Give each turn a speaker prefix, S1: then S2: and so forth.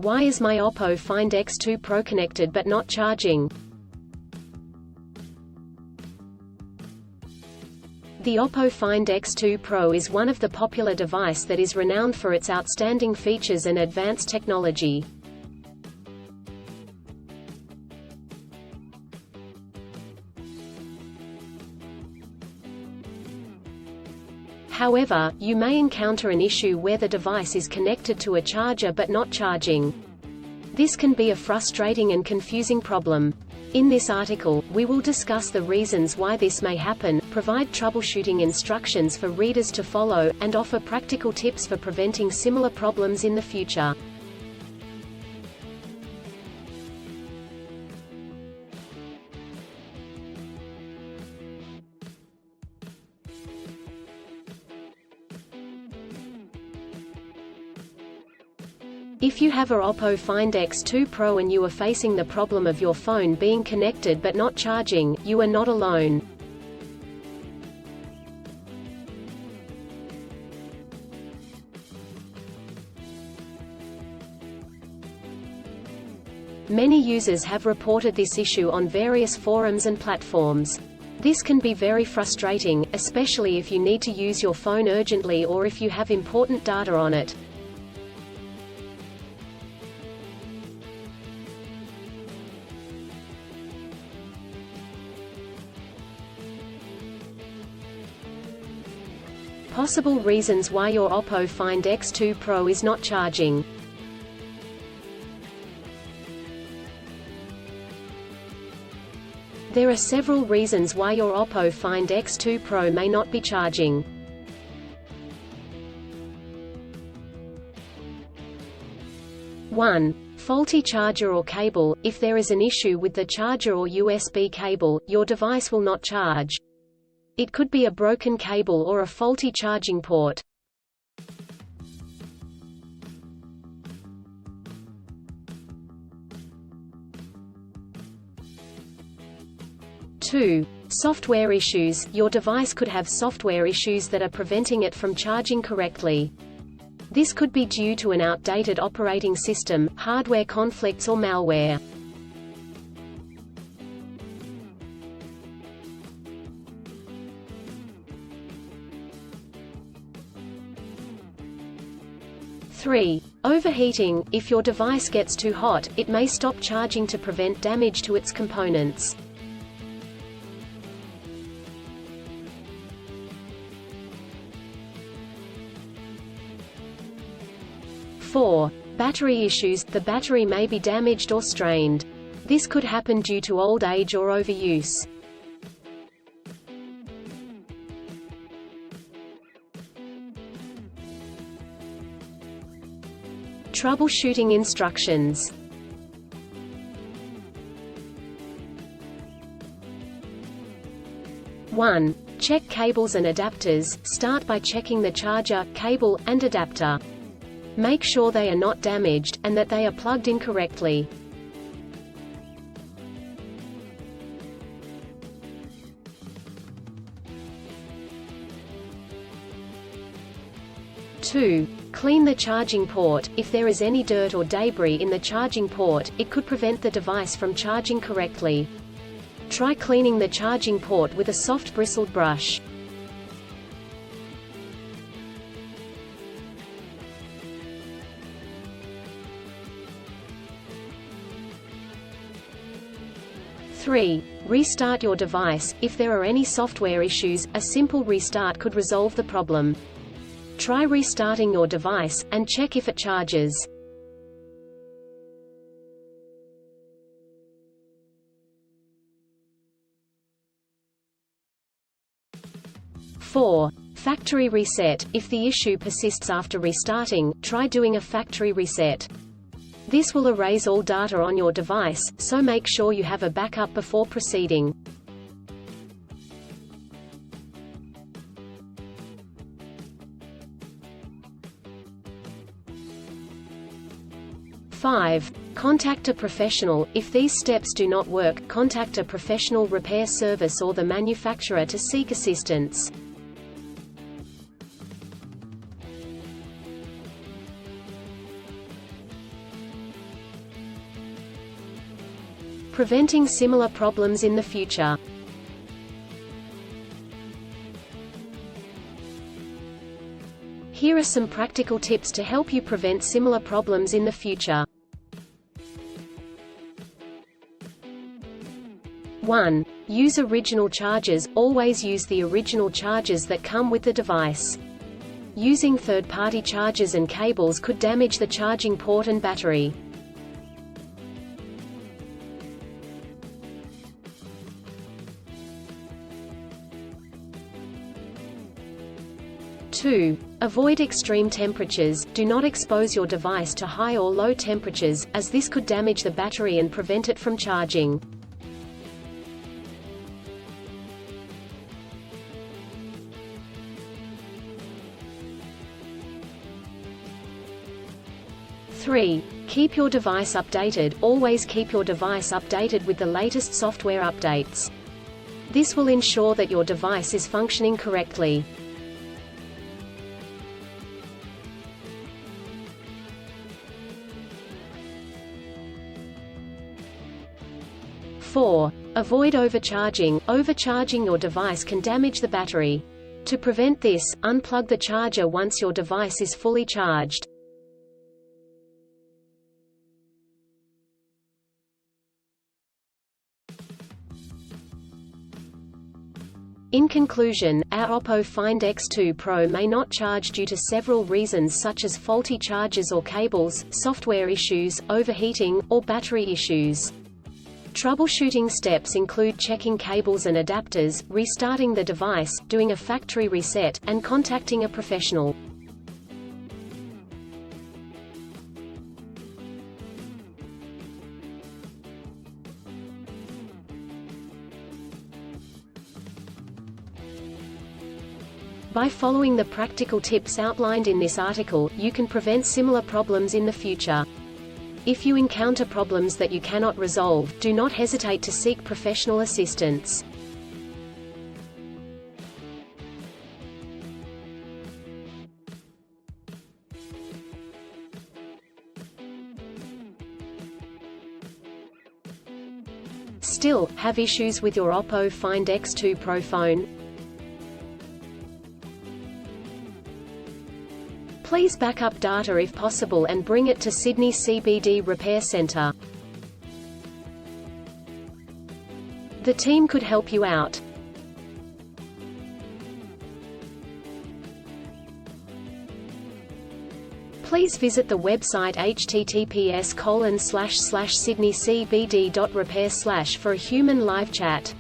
S1: Why is my Oppo Find X2 Pro connected but not charging? The Oppo Find X2 Pro is one of the popular device that is renowned for its outstanding features and advanced technology. However, you may encounter an issue where the device is connected to a charger but not charging. This can be a frustrating and confusing problem. In this article, we will discuss the reasons why this may happen, provide troubleshooting instructions for readers to follow, and offer practical tips for preventing similar problems in the future. If you have a Oppo Find X2 Pro and you are facing the problem of your phone being connected but not charging, you are not alone. Many users have reported this issue on various forums and platforms. This can be very frustrating, especially if you need to use your phone urgently or if you have important data on it. Possible reasons why your Oppo Find X2 Pro is not charging. There are several reasons why your Oppo Find X2 Pro may not be charging. (1) Faulty charger or cable. If there is an issue with the charger or USB cable, your device will not charge. It could be a broken cable or a faulty charging port. (2) Software issues. Your device could have software issues that are preventing it from charging correctly. This could be due to an outdated operating system, hardware conflicts or malware. (3) Overheating. If your device gets too hot, it may stop charging to prevent damage to its components. (4) Battery issues. The battery may be damaged or strained. This could happen due to old age or overuse. Troubleshooting instructions. (1) Check cables and adapters. Start by checking the charger, cable, and adapter. Make sure they are not damaged, and that they are plugged in correctly. (2) Clean the charging port. If there is any dirt or debris in the charging port, it could prevent the device from charging correctly. Try cleaning the charging port with a soft bristled brush. (3) Restart your device. If there are any software issues, a simple restart could resolve the problem. Try restarting your device, and check if it charges. (4) Factory reset. If the issue persists after restarting, try doing a factory reset. This will erase all data on your device, so make sure you have a backup before proceeding. (5) Contact a professional. If these steps do not work, contact a professional repair service or the manufacturer to seek assistance. preventing similar problems in the future. Here are some practical tips to help you prevent similar problems in the future. 1. Use original chargers. Always use the original chargers that come with the device. Using third-party chargers and cables could damage the charging port and battery. 2. Avoid extreme temperatures. Do not expose your device to high or low temperatures, as this could damage the battery and prevent it from charging. 3. Keep your device updated. Always keep your device updated with the latest software updates. This will ensure that your device is functioning correctly. 4. Avoid overcharging. Overcharging your device can damage the battery. To prevent this, unplug the charger once your device is fully charged. In conclusion, our Oppo Find X2 Pro may not charge due to several reasons such as faulty chargers or cables, software issues, overheating, or battery issues. Troubleshooting steps include checking cables and adapters, restarting the device, doing a factory reset, and contacting a professional. By following the practical tips outlined in this article, you can prevent similar problems in the future. If you encounter problems that you cannot resolve, do not hesitate to seek professional assistance. Still, have issues with your Oppo Find X2 Pro phone? Please back up data if possible and bring it to Sydney CBD Repair Centre. The team could help you out. Please visit the website https://sydneycbd.repair/ for a human live chat.